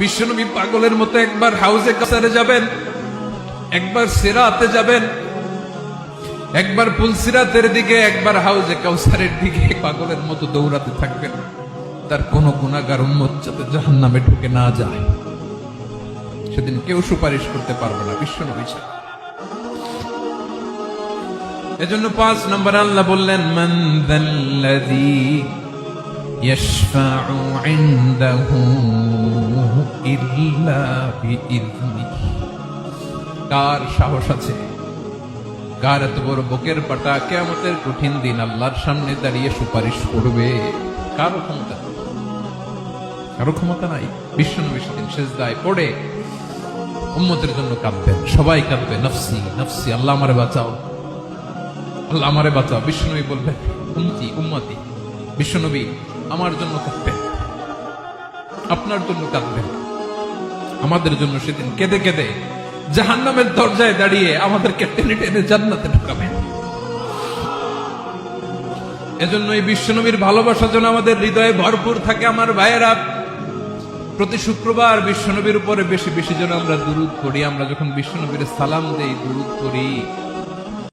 বিশ্বনবী পাগলের মতো একবার হাউজে কাসারে যাবেন, একবার সিরাতে যাবেন, একবার পুলসিরাতের দিকে, একবার হাউজে কাউসারের দিকে পাগলের মতো দৌড়াতে থাকবেন। তার কোন গুনাহগার উম্মত যাতে জাহান্নামে ঢুকে না যায়, সেদিন কেউ সুপারিশ করতে পারবে না বিশ্বনবী ছাড়া। এজন্য ৫ নম্বর আল্লাহ বললেন, মান যাল্লাযী ইয়াশফাউ ইনদাহু ইল্লা বিইযনিহি। কার সাহস আছে, কার এত বড় বুকের পাটা কিয়ামতের কঠিন দিন আল্লাহর সামনে দাঁড়িয়ে সুপারিশ করবে? কারো ক্ষমতা, কারো ক্ষমতা নাই। বিশ্বনবী সেদিন সিজদায় পড়ে উম্মতের জন্য কাঁদবেন, সবাই কাঁদবে, নফসি নফসি, আল্লাহ আমারে বাঁচাও, আল্লাহ আমারে বাঁচাও। বিশ্বনবী বলবেন, উম্মতি উম্মতি। বিশ্বনবী আমার জন্য কাঁদবেন, আপনার জন্য কাঁদবেন, আমাদের জন্য সেদিন কেঁদে কেঁদে জাহান্নামের দরজায় দাঁড়িয়ে আমাদেরকে টেনে টেনে জান্নাতে ঢুকাবেন। এজন্য এই বিশ্বনবীর ভালোবাসা যেন আমাদের হৃদয়ে ভরপুর থাকে। আমার ভাইয়েরা, প্রতি শুক্রবার বিশ্বনবীর উপরে বেশি বেশি যেন আমরা দুরূদ পড়ি। আমরা যখন বিশ্বনবীর সালাম দেই, দুরূদ পড়ি,